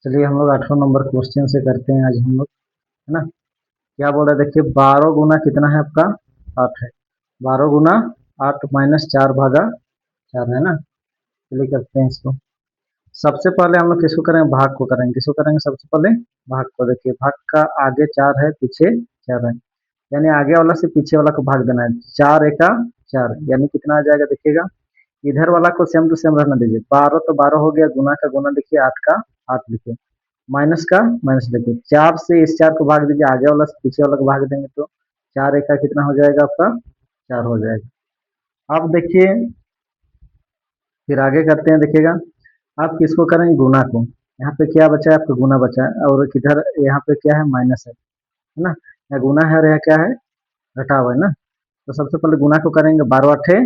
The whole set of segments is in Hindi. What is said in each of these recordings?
चलिए हम लोग 8वां नंबर क्वेश्चन से करते हैं आज हम लोग, है ना। क्या बोल रहा है देखिए, 12 गुना कितना है आपका 8 है। 12 गुना 8 माइनस 4 भागा 4 है ना। चलिए करते हैं इसको। सबसे पहले हम लोग किसको करेंगे, भाग को करेंगे। किसको करेंगे सबसे पहले, भाग को। देखिए भाग का आगे 4 है, पीछे 4 है, यानी आगे वाला से पीछे वाला को भाग देना है। 4 एका 4 यानी कितना आ जाएगा देखिएगा। इधर वाला को सेम टू सेम रहना दीजिए। 12 तो 12 हो गया, गुना का गुना देखिए 8 का 8 लिखिए, माइनस का माइनस देखिए। 4 से इस 4 को भाग दीजिए, आगे वाला से पीछे वाला को भाग देंगे तो 4 एक का कितना हो जाएगा आपका 4 हो जाएगा। अब देखिए फिर आगे करते हैं, देखिएगा आप किसको करेंगे, गुना को। यहाँ पे क्या बचा है आपका, गुना बचा है, और किधर यहाँ पे क्या है, माइनस है ना। यहाँ गुना है और यहाँ क्या है, घटा हुआ है ना। तो सबसे पहले गुना को करेंगे। 12 अठे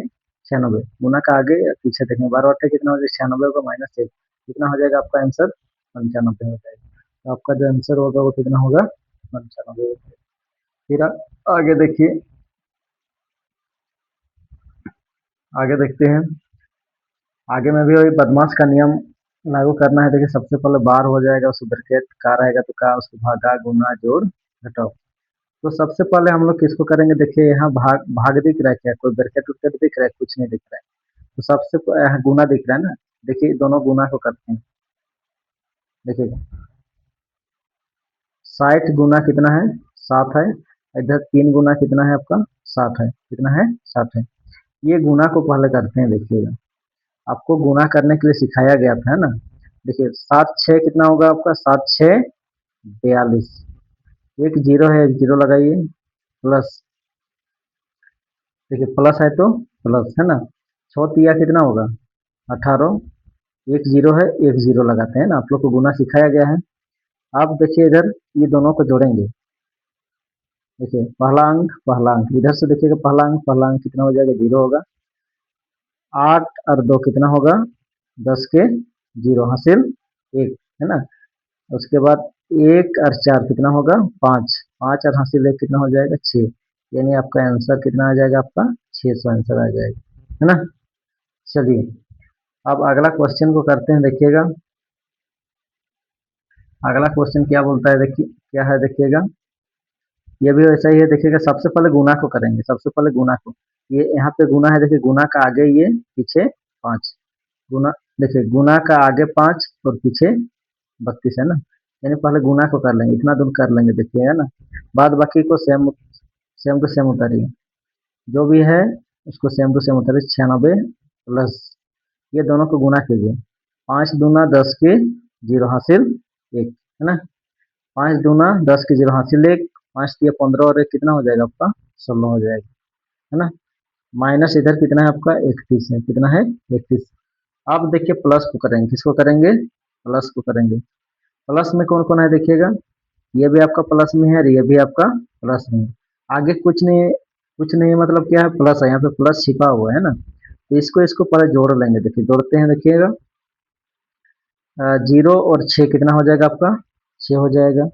96, गुना का आगे पीछे देखेंगे। 12 अठे कितना हो जाएगा, 96 का माइनस 1 कितना हो जाएगा आपका आंसर 95 हो जाएगा। तो आपका जो आंसर होगा वो कितना होगा 95। फिर आगे देखिए, आगे देखते हैं। आगे में भी वही बदमाश का नियम लागू करना है। देखिए सबसे पहले बार हो जाएगा, उसको ब्रैकेट का रहेगा तो का, उसको भागा गुना जोड़ घटाओ। तो सबसे पहले हम लोग किसको करेंगे, देखिए यहाँ भाग भाग दिख रहा है क्या, कोई ब्रैकेट उर्केट दिख रहा है, कुछ नहीं दिख रहा है। तो सबसे यहाँ गुना दिख रहा है ना। देखिए दोनों गुना को करते हैं। देखिए 60 गुना कितना है 7 है। इधर 3 गुना कितना है आपका 7 है, कितना है 7 है। ये गुना को पहले करते हैं। देखिएगा आपको गुना करने के लिए सिखाया गया था, है ना। देखिए 7 6 कितना होगा आपका, 7 6 42। एक जीरो है, एक जीरो लगाइए, प्लस। देखिए प्लस है तो प्लस है ना। 6 तिया कितना होगा 18। एक जीरो है, एक जीरो लगाते हैं ना, आप लोग को गुना सिखाया गया है। आप देखिए इधर ये दोनों को जोड़ेंगे। देखिए पहला अंक इधर से देखिएगा, पहला अंक कितना हो जाएगा, जीरो होगा। 8 और 2 कितना होगा 10 के जीरो हासिल 1, है ना। उसके बाद 1 और 4 कितना होगा 5, 5 और हासिल 1 कितना हो जाएगा 6। यानी आपका आंसर कितना आ जाएगा आपका 600 आंसर आ जाएगा, है ना। चलिए अब अगला क्वेश्चन को करते हैं। देखिएगा अगला क्वेश्चन क्या बोलता है, देखिए क्या है देखिएगा। ये भी वैसा ही है। देखिएगा सबसे पहले गुना को करेंगे, सबसे पहले गुना को। ये यहाँ पे गुना है, देखिए गुना का आगे ये पीछे 5 गुना। देखिए गुना का आगे 5 और पीछे 32 है ना। यानी पहले गुना को कर लेंगे, इतना दूर कर लेंगे देखिए, है ना। बाद बाकी को सेम सेम टू सेम उतारिए, जो भी है उसको सेम टू सेम उतारिए। 96 प्लस ये दोनों को गुना कीजिए। 5 दूना 10 के जीरो हासिल 1, है ना। 5 दूना 10 के जीरो हासिल 1, 5 दिया 15 और 1 कितना हो जाएगा आपका 16 हो जाएगा, है ना। माइनस इधर कितना है आपका 31 है, कितना है 31। अब देखिए प्लस को करेंगे, किसको करेंगे, प्लस को करेंगे। प्लस में कौन कौन है देखिएगा, ये भी आपका प्लस में है और ये भी आपका प्लस में है। आगे कुछ नहीं, कुछ नहीं मतलब क्या है, प्लस है, यहाँ पे प्लस छिपा हुआ है ना। तो इसको इसको पहले जोड़ लेंगे। देखिए जोड़ते हैं, देखिएगा 0 और 6 कितना हो जाएगा आपका 6 हो जाएगा।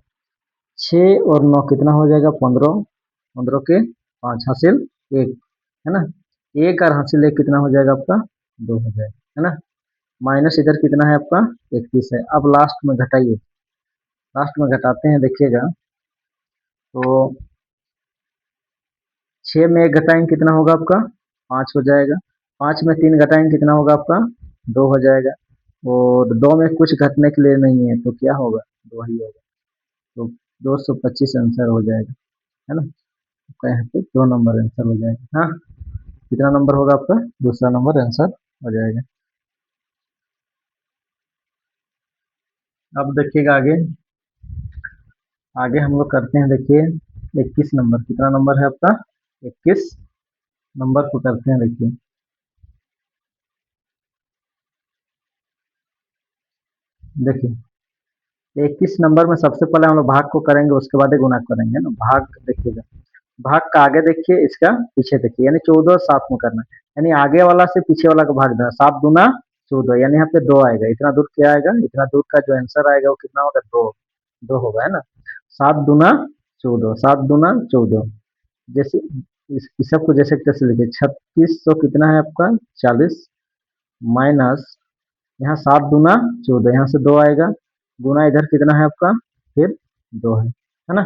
6 और 9 कितना हो जाएगा 15, 15 के 5 हासिल 1, है ना। 1 और हासिल 1 कितना हो जाएगा आपका 2 हो जाएगा, है ना। माइनस इधर कितना है आपका 31 है। अब लास्ट में घटाइए, लास्ट में घटाते हैं देखिएगा। तो 6 में 1 घटाएंगे कितना होगा आपका 5 हो जाएगा। 5 में 3 घटाएंगे कितना होगा आपका 2 हो जाएगा। और 2 में कुछ घटने के लिए नहीं है तो क्या होगा 2 ही होगा। तो 225 आंसर हो जाएगा, है ना। आपका यहाँ पे 2 नंबर आंसर हो जाएगा। हाँ, कितना नंबर होगा आपका, दूसरा नंबर आंसर हो जाएगा। अब देखिएगा आगे, आगे हम लोग करते हैं। देखिए 21 नंबर, कितना नंबर है आपका 21 नंबर को करते हैं। देखिए देखिए 21 नंबर में सबसे पहले हम लोग भाग को करेंगे, उसके बाद ही गुणा करेंगे ना। भाग देखिएगा, भाग का आगे देखिए, इसका पीछे देखिए, यानी 14 और 7 में करना है। यानी आगे वाला से पीछे वाला को भाग देना। 7 दूना 14, यानी यहाँ पे 2 आएगा। इतना दूर क्या आएगा, इतना दूर का जो आंसर आएगा वो कितना होगा 2, 2 होगा, है ना। 7 दूना 14, 7 दूना 14। जैसे इस सब को जैसे कि तैसे लिखिए। 3600 कितना है आपका 40, माइनस यहाँ 7 दूना 14, यहाँ से 2 आएगा। गुना इधर कितना है आपका, फिर 2 है ना।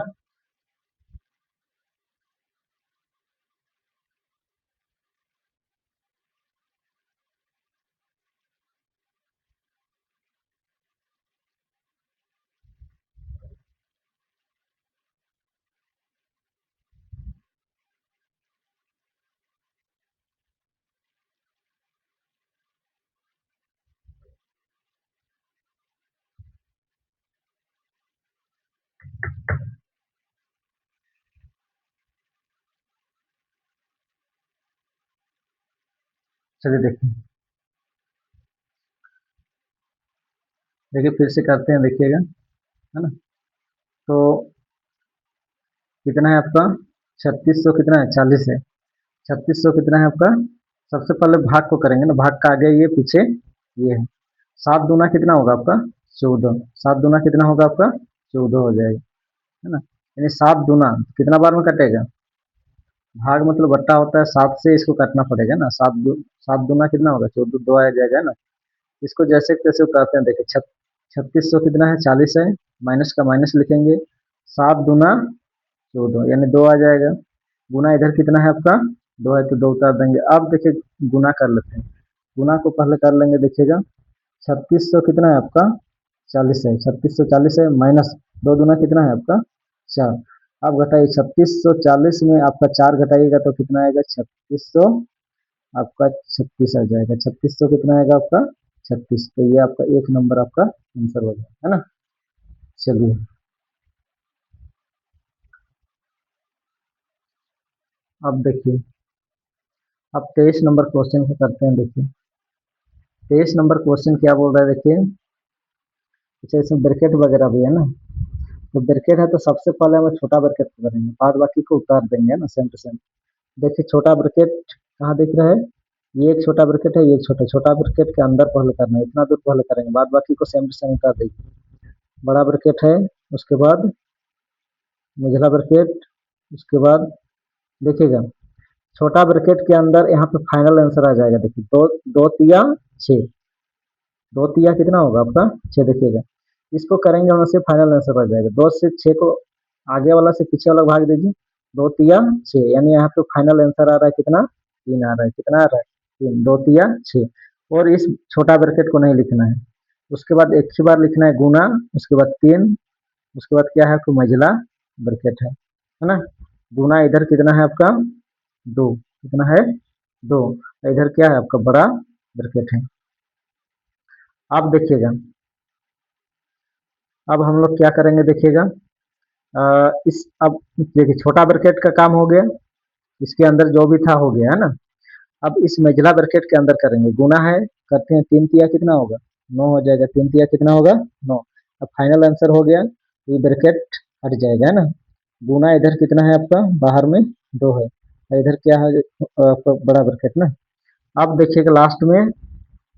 चलिए देखिए, देखिए फिर से करते हैं, देखिएगा, है ना। तो कितना है आपका, 3600 कितना है, 40 है। 3600 कितना है आपका, सबसे पहले भाग को करेंगे ना, भाग का आगे ये पीछे ये है। 7 दूना कितना होगा आपका, 14। 7 दूना कितना होगा आपका, 14 हो जाएगा, है ना। यानी 7 दूना कितना बार में कटेगा, भाग मतलब बट्टा होता है, 7 से इसको काटना पड़ेगा ना। 7 दूना कितना होगा, 14, 2 आ जाएगा ना। इसको जैसे तैसे उतारते हैं, देखिए 3600 कितना है, 40 है, माइनस का माइनस लिखेंगे, 7 दूना 14 यानी 2 आ जाएगा। गुना इधर कितना है आपका, 2 है तो 2 उतार देंगे। अब देखिए गुना कर लेते हैं, गुना को पहले कर लेंगे, देखिएगा 3600 कितना है आपका, 40 है। 3640 है, माइनस 2 दूना कितना है आपका, 4। अब घटाइए, 3640 में आपका 4 घटाइएगा तो कितना आएगा, 3600, आपका 36 आ जाएगा। 3600 कितना आएगा आपका, 36। तो ये आपका 1 नंबर आपका आंसर हो जाएगा, है ना। चलिए अब देखिए, अब 23 नंबर क्वेश्चन को करते हैं, देखिए 23 नंबर क्वेश्चन क्या बोल रहा है, देखिए। अच्छा, इसमें ब्रैकेट वगैरह भी है ना। तो ब्रैकेट है तो सबसे पहले हम छोटा ब्रैकेट करेंगे, बाद बाकी को उतार देंगे, है ना, सेम टू सेम। देखिए छोटा ब्रैकेट कहाँ दिख रहा है, ये एक छोटा ब्रैकेट है, ये एक छोटा, छोटा ब्रैकेट के अंदर पहले करना है, इतना दूर पहले करेंगे, बाद बाकी को सेम टू सेम उतार देंगे। बड़ा ब्रैकेट है, उसके बाद निचला ब्रैकेट, उसके बाद देखिएगा छोटा ब्रैकेट के अंदर यहाँ पे फाइनल आंसर आ जाएगा। देखिए दो, 2 तिया 6, 2 तिया कितना होगा आपका, 6। देखिएगा इसको करेंगे, वहां से फाइनल आंसर आ जाएगा। 2 से 6 को आगे वाला से पीछे वाला भाग दीजिए, 2 तिया 6, यानी यहाँ पे फाइनल आंसर आ रहा है कितना, 3 आ रहा है। कितना आ रहा है, 3। 2 तिया 6। और इस छोटा ब्रैकेट को नहीं लिखना है, उसके बाद एक ही बार लिखना है गुना, उसके बाद 3, उसके बाद क्या है आपको, मझला ब्रैकेट है ना। गुना इधर कितना है आपका, 2, कितना है, 2। इधर क्या है आपका, बड़ा ब्रैकेट है। अब देखिएगा, अब हम लोग क्या करेंगे, देखिएगा इस, अब देखिए छोटा ब्रैकेट का काम हो गया, इसके अंदर जो भी था हो गया, है ना। अब इस मेजला ब्रैकेट के अंदर करेंगे, गुना है, करते हैं, 3 तिया कितना होगा, 9 हो जाएगा। 3 तिया कितना होगा, 9। अब फाइनल आंसर हो गया, ये ब्रैकेट हट जाएगा, है ना। गुना इधर कितना है आपका, बाहर में 2 है, और इधर क्या है, आपका बड़ा ब्रैकेट ना। अब देखिएगा लास्ट में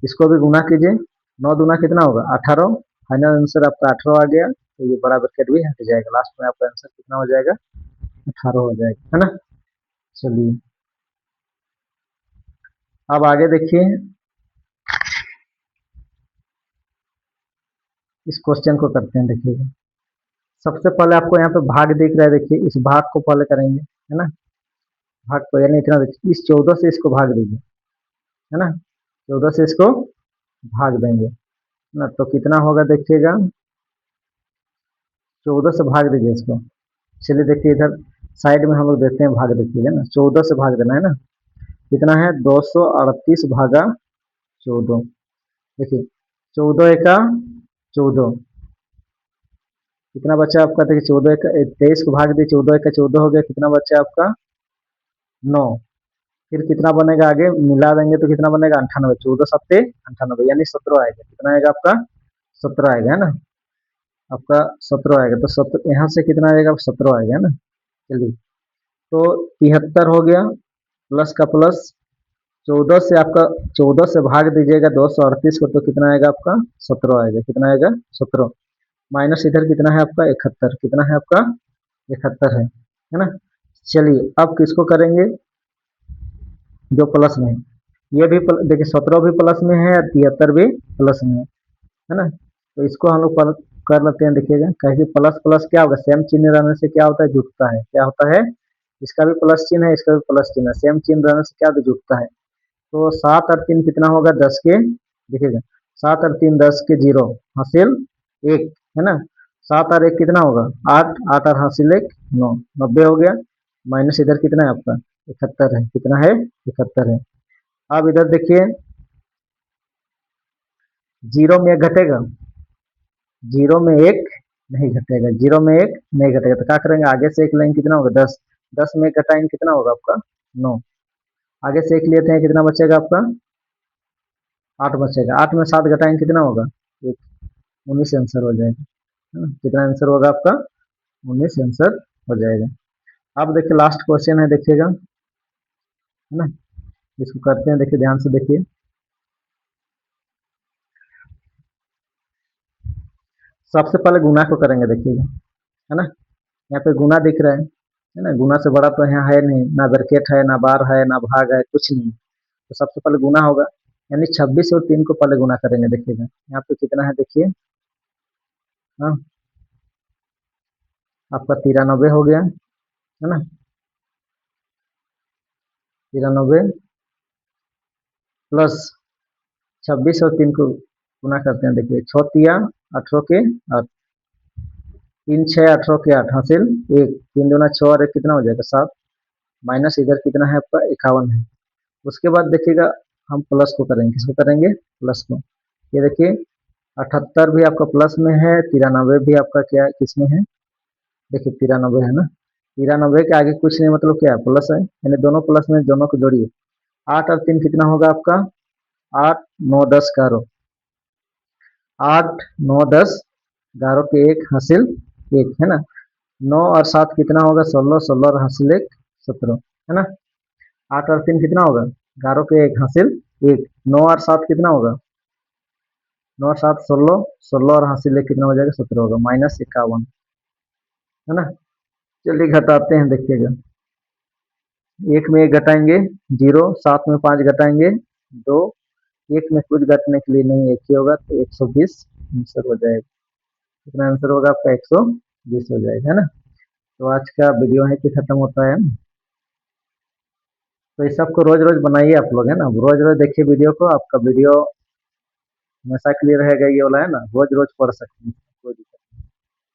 इसको भी गुना कीजिए, 9 दूना कितना होगा, 18। फाइनल आंसर आपका 18 आ गया, तो ये बड़ा ब्रैकेट भी हट जाएगा। लास्ट में आपका आंसर कितना हो जाएगा, 18 हो जाएगा, है ना। चलिए अब आगे देखिए, इस क्वेश्चन को करते हैं, देखिएगा सबसे पहले आपको यहाँ पे भाग दिख रहा है, देखिए इस भाग को पहले करेंगे, है ना। भाग को यानी इतना देखिए, इस 14 से इसको भाग दीजिए, है ना, 14 से इसको भाग देंगे ना, तो कितना होगा देखिएगा, 14 से भाग दीजिए इसको। चलिए देखिए इधर साइड में हम लोग देखते हैं, भाग देखिएगा ना, 14 से भाग देना है ना। कितना है, 238 भागा 14। देखिए 14 एका 14, कितना बचा आपका, देखिए 14 का 23 को भाग दिए, 14 का 14 हो गया, कितना बचा आपका, 9। फिर कितना बनेगा, आगे मिला देंगे तो कितना बनेगा, 98। 14 सत्ते 98, यानी 17 आएगा। कितना आएगा आपका, 17 आएगा, है ना। आपका 17 आएगा, तो 17 यहाँ से कितना आएगा, 17 आएगा, है ना। चलिए तो 73 हो गया, प्लस का प्लस, 14 से आपका, 14 से भाग दीजिएगा 238 को, तो कितना आएगा आपका, 17 आएगा। कितना आएगा, 17। माइनस इधर कितना है आपका, 71। कितना है आपका, 71 है ना। चलिए अब किसको करेंगे, जो प्लस में है, ये भी देखिए 17 भी प्लस में है, 73 भी प्लस में है ना। तो इसको हम लोग कर लेते हैं, देखिएगा कहे प्लस प्लस क्या होगा, सेम चिन्ह रहने से क्या होता है, जुटता है। क्या होता है, इसका भी प्लस चिन्ह है, इसका भी प्लस चिन्ह है, सेम चिन्ह रहने से क्या होता है, जुटता है। तो 7 और 3 कितना होगा, 10 के, देखिएगा 7 और 3 10 के 0 हासिल 1, है ना। 7 और 1 कितना होगा, 8, 8 और हासिल 1 9, 90 हो गया। माइनस इधर कितना है आपका, 71 है। कितना है, 71 है। अब इधर देखिए, जीरो में एक घटेगा, जीरो में एक नहीं घटेगा, जीरो में एक नहीं घटेगा, तो क्या करेंगे, आगे से एक लेंगे, कितना होगा 10, 10 में एक घटाएंगे, कितना होगा आपका 9। आगे से एक लेते हैं, कितना बचेगा आपका 8 बचेगा। 8 में 7 घटाएंगे, कितना होगा 1, 19 आंसर हो जाएगा, है ना। कितना आंसर होगा आपका, 19 आंसर हो जाएगा। अब देखिए लास्ट क्वेश्चन है, देखिएगा, है ना। इसको करते हैं, देखिए ध्यान से देखिए। सबसे पहले गुना को करेंगे, देखिएगा, है ना। यहाँ पे गुना दिख रहा है ना। गुना से बड़ा तो यहाँ है नहीं, ना ब्रैकेट है, ना बार है, ना भाग है, कुछ नहीं। तो सबसे पहले गुना होगा, यानी 26 और 3 को पहले गुना करेंगे, देखिएगा यहाँ पे कितना है, देखिए, हाँ, आपका 93 हो गया, है ना। 93 प्लस 26 और 3 को गुना करते हैं, देखिए 6 तिया 18 के 8, 3 6 18 के 8 हासिल 1, 3 दूना 6 और 1 कितना हो जाएगा 7, माइनस इधर कितना है आपका 51 है। उसके बाद देखिएगा, हम प्लस को करेंगे, किसको करेंगे, प्लस को। ये देखिए 78 भी आपका प्लस में है, 93 भी आपका क्या है, किसमें है, देखिए 93 है ना। 93 के आगे कुछ नहीं, मतलब क्या है, प्लस है, यानी दोनों प्लस में, दोनों को जोड़िए। 8 और 3 कितना होगा आपका, 8 9 10 11, 8 9 10 11 के 1 हासिल 1, है ना। 9 और 7 कितना होगा, 16, 16 और हासिल 1 17, है ना। 8 और 3 कितना होगा, 11 के 1 हासिल 1, 9 और 7 कितना होगा, 9 और 7 16, 16 और हासिल 1 कितना हो जाएगा, 17 होगा, -51, है ना। चलिए घटाते हैं, देखिएगा, 1 में 1 घटाएंगे 0, 7 में 5 घटाएंगे 2, 1 में कुछ घटने के लिए नहीं, एक ही होगा, तो 120 आंसर हो जाएगा। कितना आंसर होगा आपका, 120 हो जाएगा, है ना। तो आज का वीडियो है कि खत्म होता है ना। तो इस सबको रोज रोज बनाइए आप लोग, है ना। रोज रोज देखिए वीडियो को, आपका वीडियो हमेशा क्लियर रहेगा, ये वाला है ना, रोज रोज पढ़ सकते हैं, कोई दिक्कत